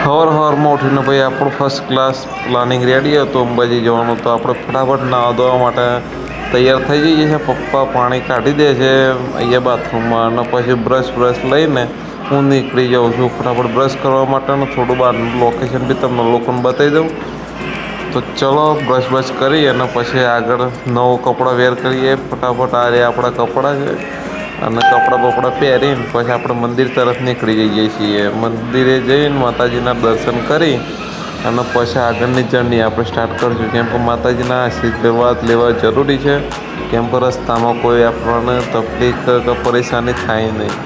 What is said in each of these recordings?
સવારમાં ઉઠીને ભાઈ આપણું ફર્સ્ટ ક્લાસ પ્લાનિંગ રેડી હતું અંબાજી જવાનું, તો આપણે ફટાફટ નાહવા ધોવા માટે તૈયાર થઈ જઈએ છીએ. પપ્પા પાણી કાઢી દે છે અહીંયા બાથરૂમમાં, અને પછી બ્રશ લઈને હું નીકળી જાઉં છું ફટાફટ બ્રશ કરવા માટે. થોડું બહારનું લોકેશન બી તમને લોકોને બતાવી દઉં. તો ચલો બ્રશ કરી અને પછી આગળ નવું કપડાં વેર કરીએ. ફટાફટ આ રહ્યા આપણા કપડાં છે, અને કપડાં પહેરીને પછી આપણે મંદિર તરફ નીકળી જઈએ છીએ. મંદિરે જઈને માતાજીના દર્શન કરી અને પછી આગળની જર્ની આપણે સ્ટાર્ટ કરીશું. કેમ કે માતાજીના આશીર્વાદ લેવા જરૂરી છે, કેમ કે રસ્તામાં કોઈ આપણને તકલીફ કે પરેશાની થાય નહીં.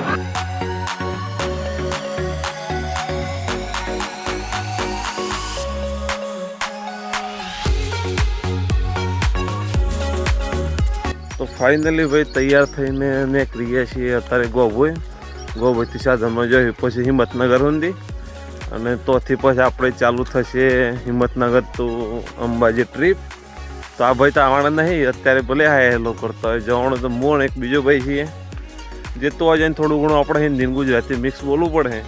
તો ફાઇનલી ભાઈ તૈયાર થઈને નીકળી ગયા છીએ અત્યારે ગોભોઈથી સાધનમાં જઈએ પછી હિંમતનગર સુધી, અને તોથી પછી આપણે ચાલુ થશે હિંમતનગર તો અંબાજી ટ્રીપ. તો આ ભાઈ તો આવવાના નહીં અત્યારે, ભલે હા હેલો કરતા હોય. જવાનું તો મોણ એક બીજો ભાઈ છીએ જે તો જઈને થોડું ઘણું આપણે હિન્દી ગુજરાતી મિક્સ બોલવું પડે.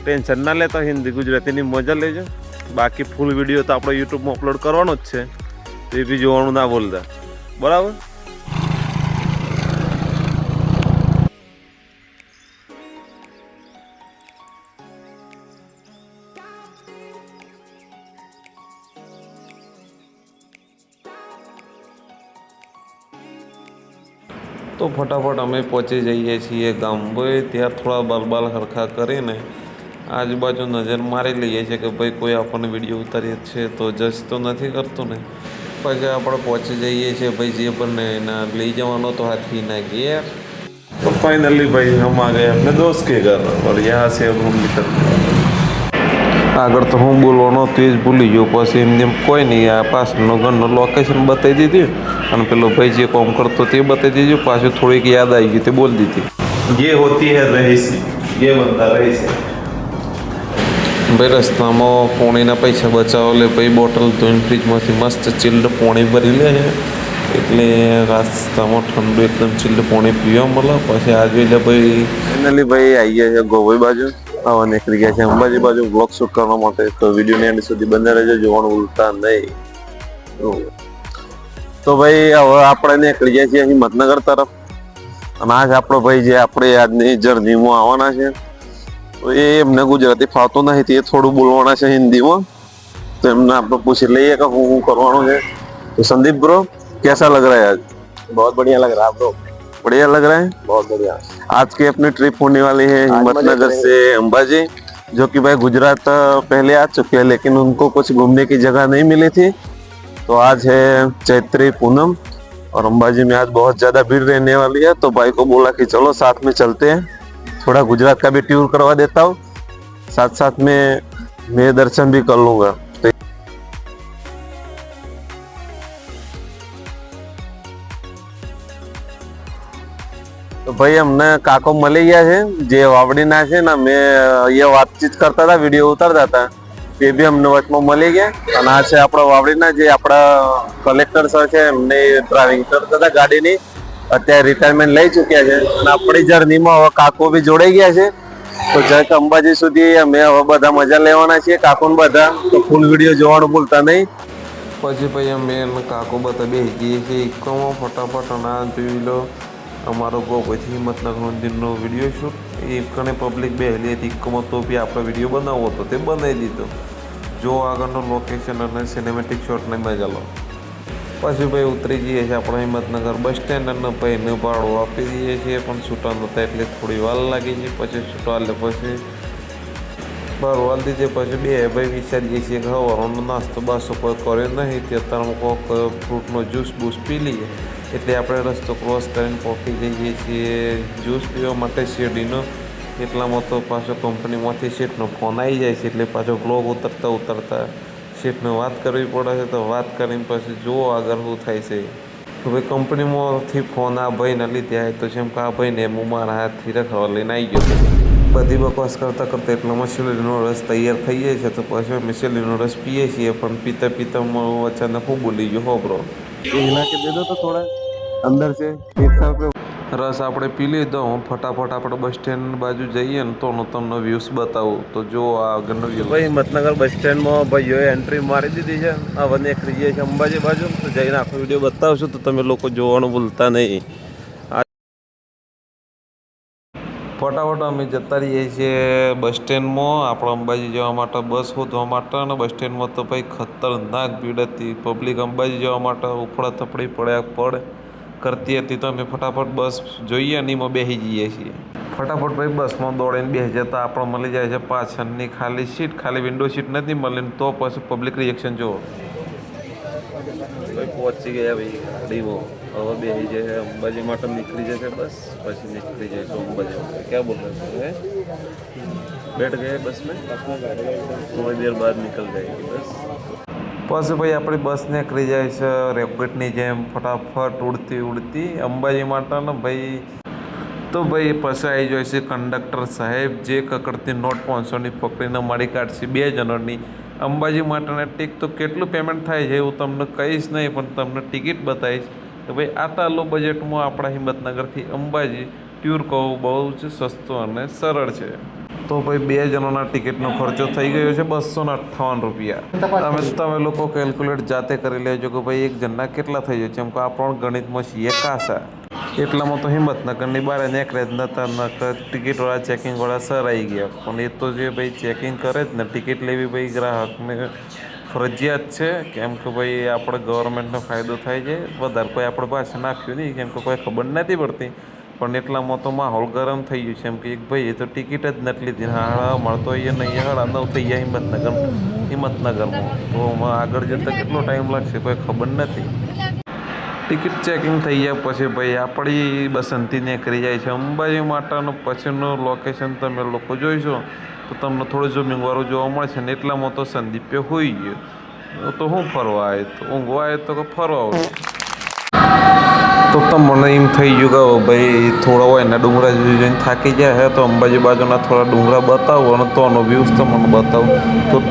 ટેન્શન ના લેતા, હિન્દી ગુજરાતીની મજા લેજો. બાકી ફૂલ વિડીયો તો આપણે યુટ્યુબમાં અપલોડ કરવાનો જ છે, તો એ બી જોવાનું ના ભૂલતા. બરાબર. તો ફટાફટ અમે પહોંચી જઈએ છીએ ગામભાઈ. ત્યાં થોડા બાલ હરખા કરીને આજુબાજુ નજર મારી લઈએ છીએ કે ભાઈ કોઈ આપણને વિડીયો ઉતારીએ છે તો જજ તો નથી કરતું ને. પછી આપણે પહોંચી જઈએ છીએ ભાઈ જે પણ એના લઈ જવાનો તો હાથીના ઘેર. તો ફાઇનલી ભાઈ હમ આ ગए अपने दोस्त के घर और यहाँ से अब हम निकल. આગળ તો હું બોલવાનો તે જ ભૂલી ગયો. પછી એમ કોઈ નહીં, આ પાછળનો ઘરનો લોકેશન બતાવી દીધી અને પેલો ભાઈ જે કામ કરતો તે બતાવી દીધું. પાછું થોડીક યાદ આવી ગઈ તે બોલી દીધી. ये होती है रहीसी, ये बनता रहीस है. ભાઈ રસ્તામાં પોણીના પૈસા બચાવો લે ભાઈ, બોટલ ધોઈને ફ્રીજમાંથી મસ્ત ચિલ્ડ પોણી ભરી લે છે, એટલે રસ્તામાં ઠંડુ એકદમ ચિલ્ડ પોણી પીવા મળે. પછી આ જોઈ લે ભાઈ ફાઇનલી ભાઈ આવી ગયા છે ગોભાઈ બાજુ. આવા નીકળી ગયા છે અંબાજી બાજુ બ્લોગ શૂટ કરવા માટે. તો વિડીયોની એન્ડ સુધી બંને રહેજો, જોવાનું ભૂલતા નહીં. તો ભાઈ હવે આપણે નીકળી ગયા છીએ હિંમતનગર તરફ. અને આજ આપણો ભાઈ જે આપણે આજની જર્નીમાં આવવાના છે, તો એ એમને ગુજરાતી ફાવતું નહીં, તે થોડું બોલવાના છે હિન્દીમાં. તો એમને આપણે પૂછી લઈએ કે હું કરવાનું છે. तो संदीप ब्रो कैसा लग रहा है आज? बहुत बढ़िया लग रहा है ब्रो, बढ़िया लग रहा है. बहुत बढ़िया. आज की अपनी ट्रिप होने वाली है हिम्मतनगर से अंबाजी, जो कि भाई गुजरात पहले आ चुके हैं लेकिन उनको कुछ घूमने की जगह नहीं मिली थी. तो आज है चैत्री पूनम और अंबाजी में आज बहुत ज्यादा भीड़ रहने वाली है. तो भाई को बोला कि चलो साथ में चलते हैं, थोड़ा गुजरात का भी टूर करवा देता हूँ, साथ साथ में मैं दर्शन भी कर लूंगा. तो भाई हमने काको મળી ગયા છે જે વાવડીના છે ને. મેં અહીંયા વાતચીત કરતા હતા, વિડીયો ઉતારતા હતા, તે બી અમને વચમાં મળી ગયા. અને આ છે આપણા વાવડીના જે આપણા કલેક્ટર સર છે, એમને ડ્રાઇવિંગ કરતા હતા ગાડીની, અત્યારે રિટાયરમેન્ટ લઈ ચૂક્યા છે. અને આપણી જર્નીમાં હવે કાકો બી જોડાઈ ગયા છે. તો જય અંબાજી સુધી અમે હવે બધા મજા લેવાના છીએ, કાકોને બધા. તો ફૂલ વિડીયો જોવાનું ભૂલતા નહીં. પછી ભાઈ અમે કાકો બધા બેસી જઈએ છીએ ઇકોમાં ફટાફટ. અને આ જોઈ લો અમારો ગોભાઈથી હિંમતનગર મંદિરનો વિડીયો શૂટ. એ કણે પબ્લિક બેસેલી હતી ઇકોમાં, તો બી આપણે વિડીયો બનાવવો હતો તે બનાવી દીધો. જો આગળનો લોકેશન અને સિનેમેટિક શોટને મજા લો. પછી ભાઈ ઉતરી જઈએ છીએ આપણે હિંમતનગર બસ સ્ટેન્ડ, અને ભાઈને ભાડું આપી દઈએ છીએ. પણ છૂટા નહોતા એટલે થોડી વાર લાગી છે. પછી છૂટા એટલે પછી ભાડું વાલ દીધે. પછી બે ભાઈ વિચારીએ છીએ કે હવાનો નાસ્તો બાસ્તો કોઈ કર્યો નહીં, તે અત્યારમાં કોઈક ફ્રૂટનો જ્યુસ બૂસ પી લઈએ. એટલે આપણે રસ્તો ક્રોસ કરીને પહોંચી જઈએ છીએ જ્યુસ પીવા માટે શેરડીનો. એટલામાં તો પાછો કંપનીમાંથી શેઠનો ફોન આવી જાય છે, એટલે પાછો બ્લોગ ઉતરતા શેઠને વાત કરવી પડે છે. તો વાત કરીને પછી જુઓ આગળ શું થાય છે. તો ભાઈ કંપનીમાંથી ફોન આ ભાઈને લીધે આવે, તો જેમ કે આ ભાઈને હું મારા હાથથી રખડવા લઈને આવી ગયો હતો. બધી બકવાસ કરતાં એટલામાં શેરડીનો રસ તૈયાર થઈ જાય છે. તો પછી અમે શેરડીનો રસ પીએ છીએ, પણ પીતા અચાનક હું બોલી ગયો હો બ્રો. हिला के दे दो तो थोड़ा अंदर से एक साल पे. રસ આપણે પી લીધો. હું ફટાફટ આપણે બસ સ્ટેન્ડ બાજુ જઈએ ને તો હું તમને વ્યૂઝ બતાવું. તો જો આ આગળનો વ્યૂ. ભાઈ હિંમતનગર બસ સ્ટેન્ડમાં ભાઈઓએ એન્ટ્રી મારી દીધી છે. હવે નીકળી જઈએ છીએ અંબાજી બાજુ. તો જઈને આખો વિડીયો બતાવશું તો તમે લોકો જોવાનું ભૂલતા નહીં. ફટાફટ અમે જતા રહીએ છીએ બસ સ્ટેન્ડમાં આપણે અંબાજી જવા માટે બસ શોધવા માટે. અને બસ સ્ટેન્ડમાં તો ભાઈ ખતરનાક ભીડ હતી. પબ્લિક અંબાજી જવા માટે ઉફળાતફળી પડ કરતી હતી. તો અમે ફટાફટ બસ જોઈએ અને એમાં બેસી જઈએ છીએ. ફટાફટ ભાઈ બસમાં દોડીને બેસી જતા આપણે મળી જાય છે પાછળની ખાલી સીટ. ખાલી વિન્ડો સીટ નથી મળી. તો પછી પબ્લિક રિએક્શન જુઓ. ભાઈ પહોંચી ગયા ભાઈ ગાડીમાં. હવે બેસી જાય અંબાજી માટે નીકળી જશે બસ. પછી નીકળી જાય તો અંબાજી માટે. ક્યાં બોલ रहे हैं? बैठ गए बस में. थोड़ी देर बाद निकल जाएगी बस. પછી ભાઈ આપણી બસ નીકળી જાય છે રોકેટની જેમ ફટાફટ ઉડતી અંબાજી માટે ને ભાઈ. તો ભાઈ પછી આવી જાય છે કંડક્ટર સાહેબ, જે કકડતી નોટ 500ની પકડીને મારી કાઢશે 2 જણની. અંબાજી માટેના ટિકિટ તો કેટલું પેમેન્ટ થાય છે એવું તમને કહીશ નહીં, પણ તમને ટિકિટ બતાવીશ કે ભાઈ આટલા લો બજેટમાં આપણા હિંમતનગરથી અંબાજી ટૂર કહું બહુ જ સસ્તું અને સરળ છે. તો ભાઈ 2 જણોના ટિકિટનો ખર્ચો થઈ ગયો છે 258 રૂપિયા. તમે લોકો કેલ્ક્યુલેટ જાતે કરી લેજો કે ભાઈ એક જણના કેટલા થઈ જાય. જેમ કે આપણને ગણિતમાં છીએ કાસા, એટલામાં તો હિંમતનગરની બહાર નીકળે જ નતા. ટિકિટવાળા ચેકિંગવાળા સર આવી ગયા. પણ એ તો જે ભાઈ ચેકિંગ કરે જ ને, ટિકિટ લેવી ભાઈ ગ્રાહકને ફરજિયાત છે. કેમ કે ભાઈ આપણે ગવર્મેન્ટનો ફાયદો થાય છે. વધારે કોઈ આપણે પાસે નાખ્યું નહીં, કેમ કે કોઈ ખબર નથી પડતી. પણ એટલામાં તો માહોલ ગરમ થઈ ગયું છે. એમ કે એક ભાઈ એ તો ટિકિટ જ નથી લીધી. હા મળતો અહીંયા નહીં, 9:30 થઈ ગયા હિંમતનગરમાં. તો આગળ જતાં કેટલો ટાઈમ લાગશે કોઈ ખબર નથી. ટિકિટ ચેકિંગ થઈ ગયા પછી ભાઈ આપણી બસંતી નીકળી જાય છે અંબાજી માટેનું. પછીનું લોકેશન તમે લોકો જોઈશો તો તમને થોડું ઝૂમિંગવાળું જોવા મળશે ને. એટલામાં તો સંદીપે હોઈ ગયો. તો હું ફરવા આવ્યો તો ઊંઘવા આવ્યો તો કે ફરવા આવ્યો. તો તમને એમ થઈ ગયું કે ભાઈ થોડા હોય એના ડુંગરા જોઈને થાકી ગયા હે, તો અંબાજી બાજુના થોડા ડુંગરા બતાવો અને તોનો વ્યૂઝ તમને બતાવો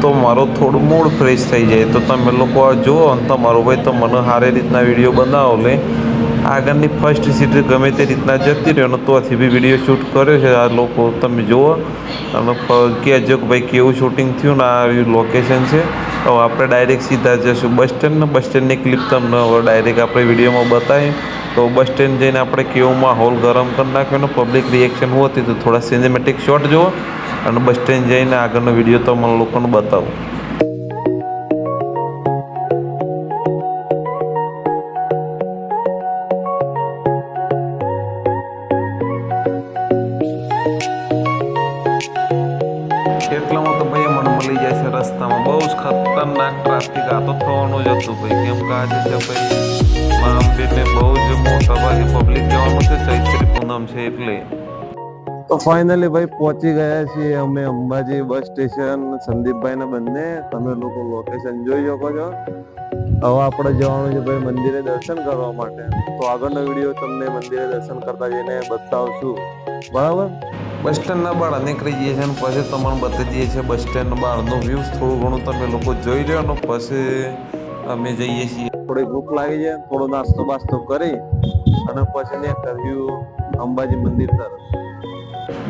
તો મારો થોડું મૂડ ફ્રેશ થઈ જાય. તો તમે લોકો આ જુઓ અને તમારું ભાઈ તો મને સારી રીતના વિડીયો બનાવો લે. આગળની ફર્સ્ટ સીટ ગમે તે રીતના જતી રહ્યો ને તોથી બી વિડીયો શૂટ કર્યો છે. આ લોકો તમે જુઓ અને કહેજો કે ભાઈ કેવું શૂટિંગ થયું ને. આ લોકેશન છે. હવે આપણે ડાયરેક્ટ સીધા જઈશું બસ સ્ટેન્ડ ને. બસ સ્ટેન્ડની ક્લિપ તમને હવે ડાયરેક્ટ આપણે વિડીયોમાં બતાવી. તો બસ સ્ટેન્ડ જઈને આપણે કેવું માહોલ ગરમ કરી નાખ્યો ને પબ્લિક રિએક્શન શું હતી તો થોડા સિનેમેટિક શોટ જુઓ અને બસ સ્ટેન્ડ જઈને આગળનો વિડીયો તમને લોકોને બતાવું. એટલામાં તો ભાઈ મને મળી જાય છે રસ્તામાં બહુ જ ખતરનાક ટ્રાફિક. આ તો થવાનું જ હતું ભાઈ. કેમ કે આજે છે ભાઈ અંબેને બહુ જ મોટા ભાગે પબ્લિક જવાનું છે. ચૈત્રી પૂનમ છે એટલે. તો ફાઇનલી ભાઈ પહોંચી ગયા છીએ અમે અંબાજી બસ સ્ટેશન. સંદીપભાઈ ને બંને તમે લોકો લોકેશન જોઈ શકો છો. હવે આપણે જવાનું છે ભાઈ મંદિરે દર્શન કરવા માટે. તો આગળનો વિડીયો તમને મંદિરે દર્શન કરતા જઈને બતાવશું. બરાબર. બસ સ્ટેન્ડના બહાર નીકળી જઈએ છીએ અને પછી તમને બતાવી દઈએ છીએ બસ સ્ટેન્ડ બહારનો વ્યૂઝ. થોડું ઘણું તમે લોકો જોઈ લો અને પછી અમે જઈએ છીએ. થોડી ભૂખ લાગી જાય, થોડો નાસ્તો બાસ્તો કરી અને પછી નીકળ્યું અંબાજી મંદિર તરફ.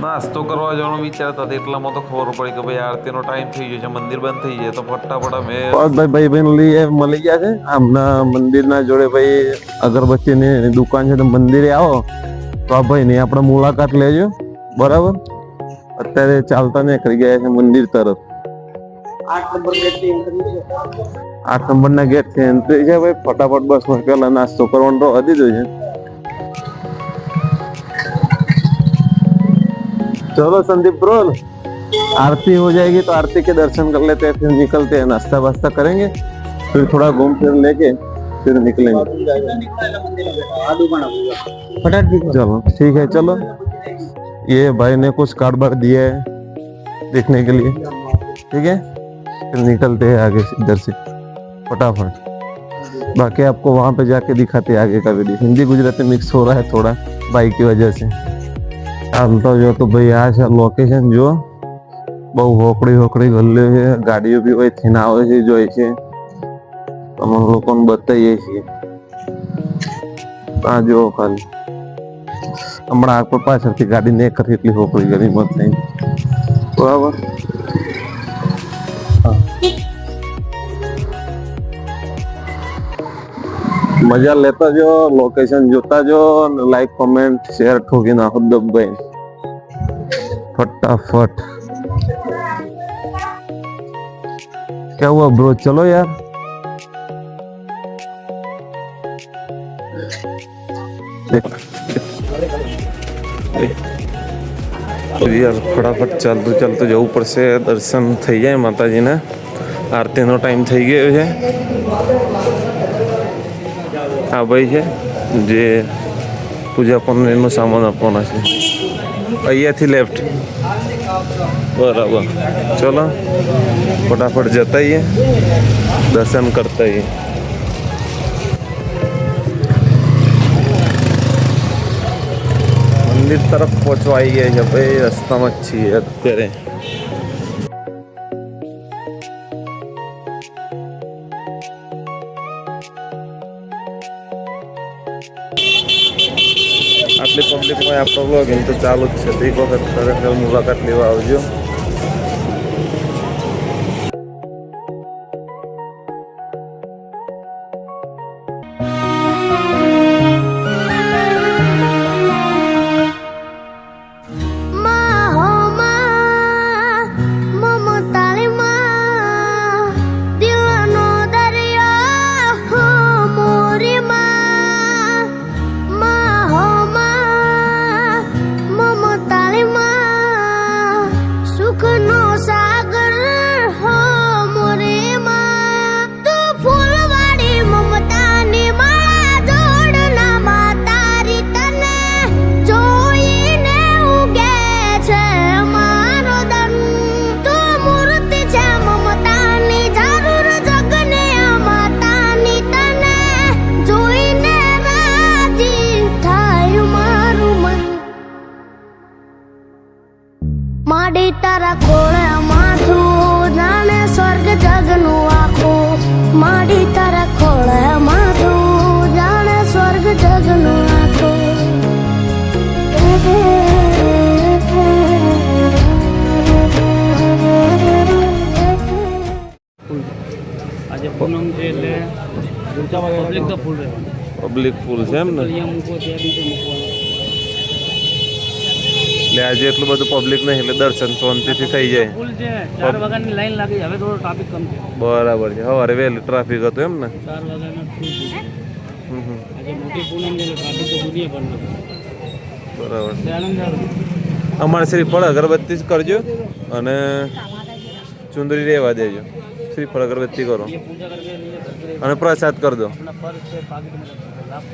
નાસ્તો કરવા જવાનું વિચારતા હતા એટલામાં તો ખબર પડી કે ભાઈ આરતીનો ટાઈમ થઈ ગયો છે, મંદિર બંધ થઈ જાય. તો ફટાફટ અમે ભાઈ મળી ગયા છે આમના મંદિરના જોડે. ભાઈ અગરબત્તીની દુકાન છે. તો મંદિરે આવો તો આ ભાઈ ની આપણે મુલાકાત લેજો. બરાબર. અત્યારે ચાલતા નીકળી ગયા છે મંદિર તરફ. 8 નંબરના ગેટ થી એન્ટ્રી છે ભાઈ. ફટાફટ બસ માં પેલા નાસ્તો કરવાનો તો વધી દીધો છે. चलो संदीप ब्रो, आरती हो जाएगी तो आरती के दर्शन कर लेते हैं, फिर निकलते हैं. नाश्ता वास्ता करेंगे, फिर थोड़ा घूम फिर लेके फिर निकलेंगे. चलो ठीक है. चलो ये भाई ने कुछ कार्ड बार दिया है देखने के लिए. ठीक है, फिर निकलते हैं आगे इधर से फटाफट. बाकी आपको वहां पे जाके दिखाते हैं आगे का वीडियो. हिंदी गुजराती मिक्स हो रहा है थोड़ा बाइक की वजह से. આમ તો જો તો ભાઈ આ છે લોકેશન. જો બહુ હોકડી ગલ્લીઓ છે. ગાડીઓ બી હોય થઈને આવે છે, જોઈ છે. તમે લોકોને બતાવીએ છીએ. આ જુઓ ખાલી હમણાં આગ પર પાછળથી ગાડી ને કરી એટલી હોપડી ગઈ મત નહીં બરાબર. મજા લેતા જો, લોકેશન જોતા જો, લાઈક કોમેન્ટ શેર ઠોકી નાખો દબાઈ फटाफट. क्या हुआ ब्रो, चलो यार. यार फटाफट चलતું ચલતું જવું પડશે. દર્શન થઈ જાય માતાજીના. આરતીનો ટાઈમ થઈ ગયો છે. આ ભાઈ છે જે પૂજા પંડરીનો સામાન આપવાના છે. અહીંયાથી લેફ્ટ. બરાબર, ચલો ફટાફટ જતા આવીએ, દર્શન કરતા આવીએ. મંદિર તરફ પહોંચવા આવી ગયા છે ભાઈ, રસ્તામાં જ છીએ અત્યારે. આટલી પબ્લિકમાં આપણો બ્લોગ એમ તો ચાલુ જ છે. તો એક વખત ખરેખર મુલાકાત લેવા આવજો. માડી તારા ખોળે માથું જાણે સ્વર્ગ જગનું આખું. માડી તારા ખોળે માથું જાણે સ્વર્ગ જગનું આખું. આજે પૂનમ છે એટલે પબ્લિક તો ફૂલ રહેવાનું. પબ્લિક ફૂલ છે એમ ને? અહીંયા મૂકો ત્યાં બીજે મૂકવાનું. એટલે આજે એટલું બધું પબ્લિક નહીં એટલે દર્શન શાંતિથી થઈ જાય. ફૂલ છે, 4 વાગ્યાની લાઈન લાગી. હવે થોડો ટ્રાફિક કમ છે. બરાબર છે. સવારે વહેલું ટ્રાફિક હતું એમ ને? 4 વાગ્યાના ફૂલ છે. આજે મોટી પૂનમ છે એટલે ટ્રાફિક તો દુનિયા પર નથી. બરાબર. આનંદ આવે. અમારે શ્રીફળ અગરબત્તી જ કરજો અને ચુંદડી રહેવા દેજો. શ્રીફળ અગરબત્તી કરો ये पूजा करके लिए करके અને પ્રસાદ કરી દો. अपना पर्स से पॉकेट में रखो. लास्ट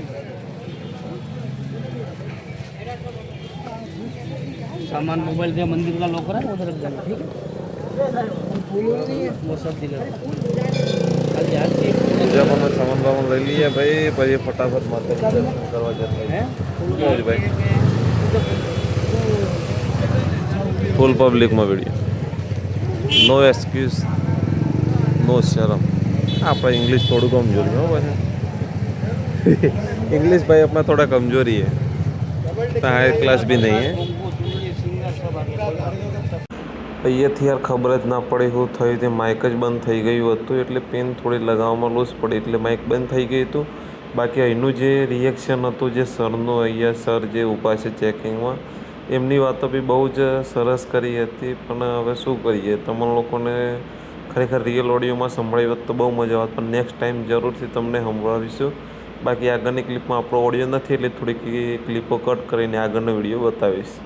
सामान मोबाइल के मंदिर का लॉकर है उधर रख देना. ठीक है, वो सब दिले खाली आज की પૂજામાં સામાન બામાન લઈ લઈએ ભાઈ, પછી ફટાફટ માતાજી દર્શન કરવા જતા है. રહીએ. ભાઈ ફૂલ પબ્લિકમાં વિડીયો, નો એક્સક્યુઝ, નો શરમ. આપણે इंग्लिश थोड़ा कमजोरी हो भाई. इंग्लिश भाई अपना थोड़ा कमजोरी है, हाई क्लास भी नहीं है. અહીંયાથી યાર ખબર જ ના પડે શું થયું તે. માઇક જ બંધ થઈ ગયું હતું એટલે પેન થોડી લગાવવામાં લૂઝ પડી એટલે માઇક બંધ થઈ ગયું હતું. બાકી અહીંનું જે રિએક્શન હતું જે સરનું, અહીંયા સર જે ઊભા છે ચેકિંગમાં, એમની વાતો બી બહુ જ સરસ કરી હતી. પણ હવે શું કરીએ, તમને લોકોને ખરેખર રિયલ ઓડિયોમાં સંભળાવી હોત તો બહુ મજા આવત. પણ નેક્સ્ટ ટાઈમ જરૂરથી તમને સંભળાવીશું. બાકી આગળની ક્લિપમાં આપણો ઓડિયો નથી એટલે થોડીક ક્લિપો કટ કરીને આગળનો વિડીયો બતાવીશ.